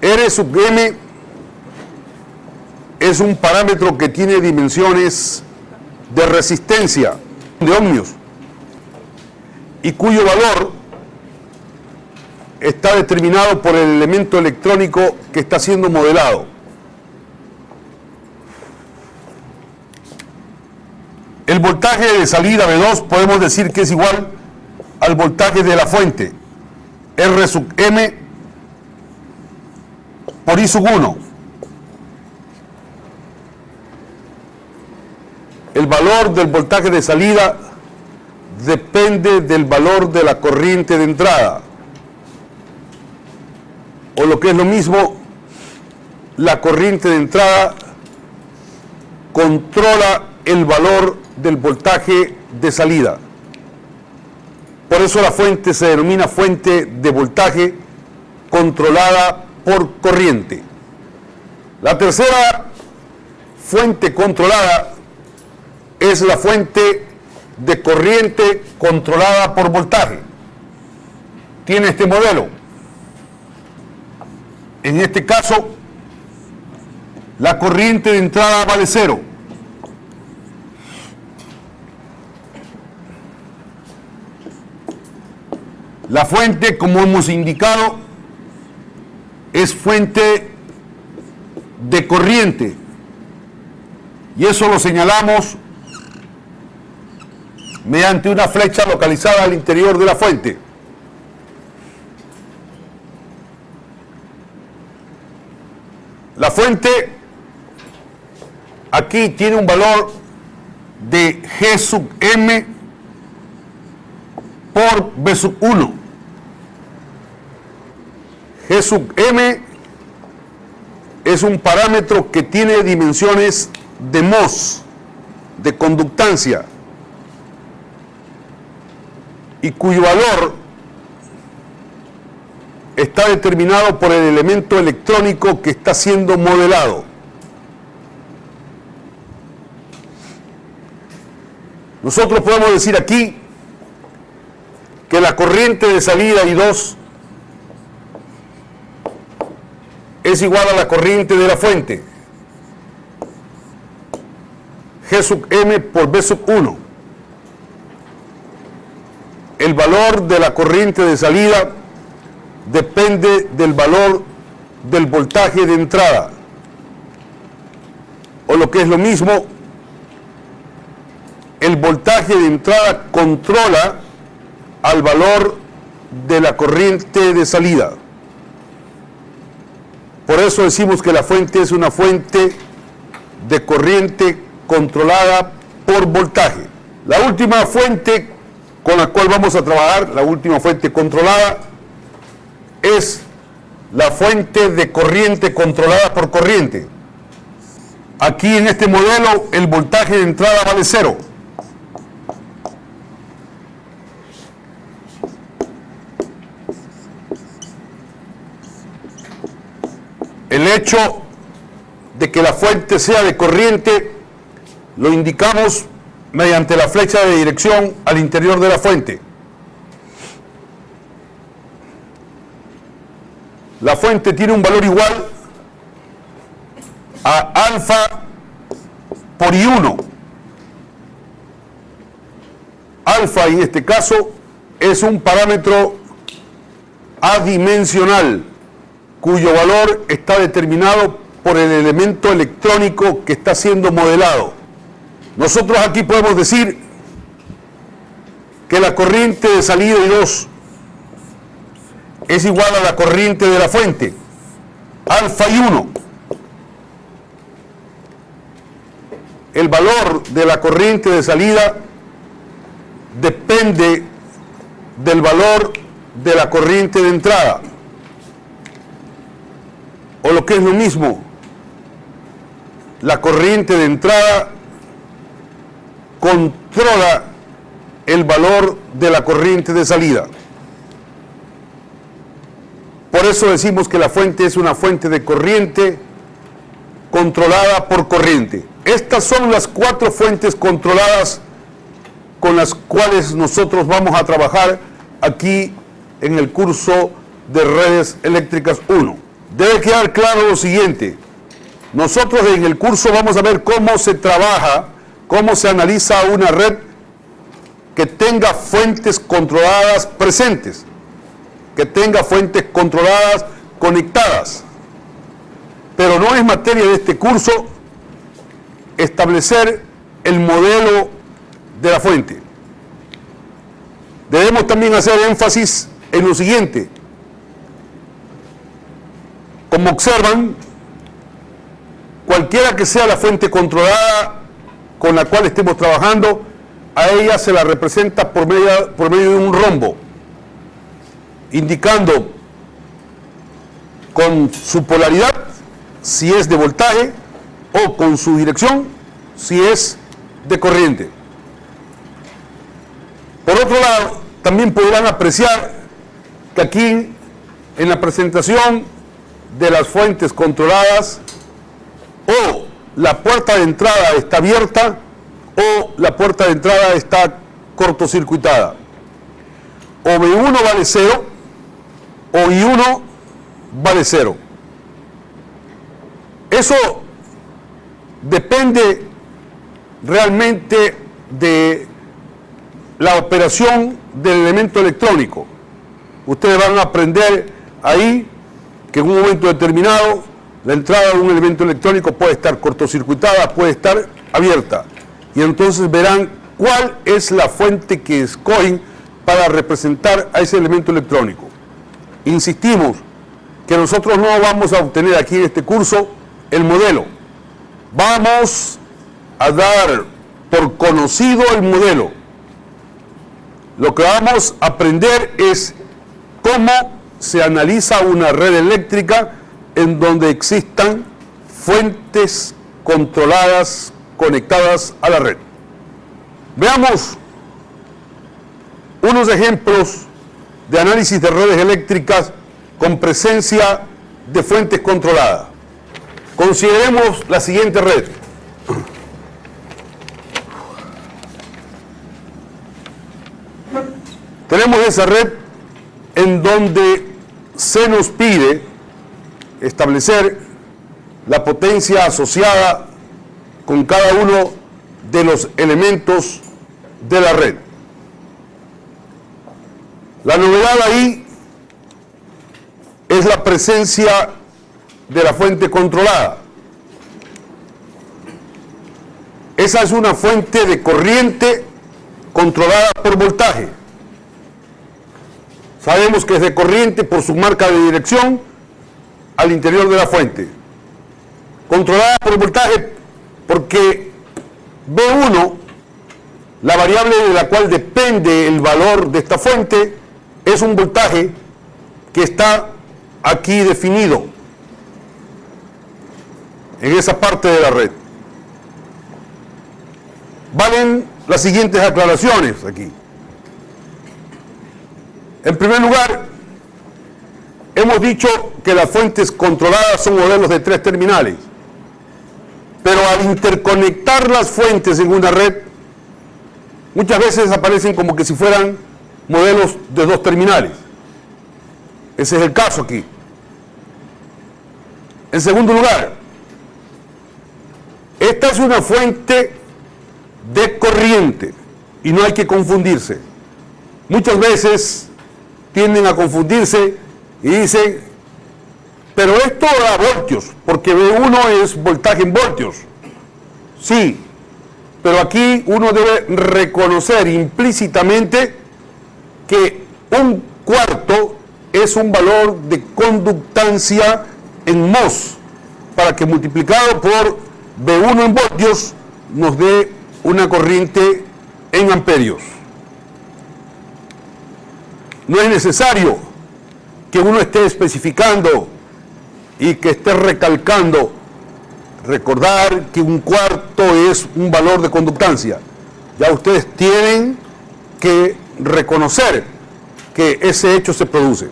R sub M es un parámetro que tiene dimensiones de resistencia de ohmios y cuyo valor está determinado por el elemento electrónico que está siendo modelado. El voltaje de salida V2 podemos decir que es igual al voltaje de la fuente, R sub M por I sub 1. El valor del voltaje de salida depende del valor de la corriente de entrada. O lo que es lo mismo, la corriente de entrada controla el valor del voltaje de salida. Por eso la fuente se denomina fuente de voltaje controlada por corriente. La tercera fuente controlada es la fuente de corriente controlada por voltaje. Tiene este modelo. En este caso, la corriente de entrada vale 0. La fuente, como hemos indicado, es fuente de corriente. Y eso lo señalamos mediante una flecha localizada al interior de la fuente. La fuente aquí tiene un valor de G sub M por V sub 1. G sub M es un parámetro que tiene dimensiones de Mohs, de conductancia, y cuyo valor está determinado por el elemento electrónico que está siendo modelado. Nosotros podemos decir aquí que la corriente de salida I2 es igual a la corriente de la fuente, G sub M por V sub 1. El valor de la corriente de salida depende del valor del voltaje de entrada. O lo que es lo mismo, el voltaje de entrada controla al valor de la corriente de salida. Por eso decimos que la fuente es una fuente de corriente controlada por voltaje. La última fuente con la cual vamos a trabajar, la última fuente controlada, es la fuente de corriente controlada por corriente. Aquí en este modelo el voltaje de entrada vale 0. El hecho de que la fuente sea de corriente lo indicamos mediante la flecha de dirección al interior de la fuente. La fuente tiene un valor igual a alfa por I1. Alfa en este caso es un parámetro adimensional cuyo valor está determinado por el elemento electrónico que está siendo modelado. Nosotros aquí podemos decir que la corriente de salida I2 es igual a la corriente de la fuente, alfa I1. El valor de la corriente de salida depende del valor de la corriente de entrada. O lo que es lo mismo, la corriente de entrada controla el valor de la corriente de salida. Por eso decimos que la fuente es una fuente de corriente controlada por corriente. Estas son las 4 fuentes controladas con las cuales nosotros vamos a trabajar aquí en el curso de Redes Eléctricas 1. debe quedar claro lo siguiente. Nosotros en el curso vamos a ver cómo se trabaja, cómo se analiza una red que tenga fuentes controladas presentes, que tenga fuentes controladas conectadas. Pero no es materia de este curso establecer el modelo de la fuente. Debemos también hacer énfasis en lo siguiente. Como observan, cualquiera que sea la fuente controlada con la cual estemos trabajando, a ella se la representa por medio de un rombo, indicando con su polaridad si es de voltaje o con su dirección si es de corriente. Por otro lado, también podrán apreciar que aquí en la presentación de las fuentes controladas, o la puerta de entrada está abierta o la puerta de entrada está cortocircuitada. O V1 vale 0 o I1 vale 0. Eso depende realmente de la operación del elemento electrónico. Ustedes van a aprender ahí que en un momento determinado la entrada de un elemento electrónico puede estar cortocircuitada, puede estar abierta. Y entonces verán cuál es la fuente que escogen para representar a ese elemento electrónico. Insistimos que nosotros no vamos a obtener aquí en este curso el modelo. Vamos a dar por conocido el modelo. Lo que vamos a aprender es cómo se analiza una red eléctrica en donde existan fuentes controladas conectadas a la red. Veamos unos ejemplos de análisis de redes eléctricas con presencia de fuentes controladas. Consideremos la siguiente red. Tenemos esa red en donde se nos pide establecer la potencia asociada con cada uno de los elementos de la red. La novedad ahí es la presencia de la fuente controlada. Esa es una fuente de corriente controlada por voltaje. Sabemos que es de corriente por su marca de dirección al interior de la fuente. Controlada por voltaje porque V1, la variable de la cual depende el valor de esta fuente, es un voltaje que está aquí definido en esa parte de la red. Valen las siguientes aclaraciones aquí. En primer lugar, hemos dicho que las fuentes controladas son modelos de 3 terminales, pero al interconectar las fuentes en una red, muchas veces aparecen como que si fueran modelos de 2 terminales. Ese es el caso aquí. En segundo lugar, esta es una fuente de corriente y no hay que confundirse. Muchas veces tienden a confundirse y dicen, pero esto da voltios, porque V1 es voltaje en voltios. Sí, pero aquí uno debe reconocer implícitamente que un cuarto es un valor de conductancia en mhos, para que multiplicado por V1 en voltios nos dé una corriente en amperios. No es necesario que uno esté especificando y que esté recalcando. Recordar que un cuarto es un valor de conductancia. Ya ustedes tienen que reconocer que ese hecho se produce.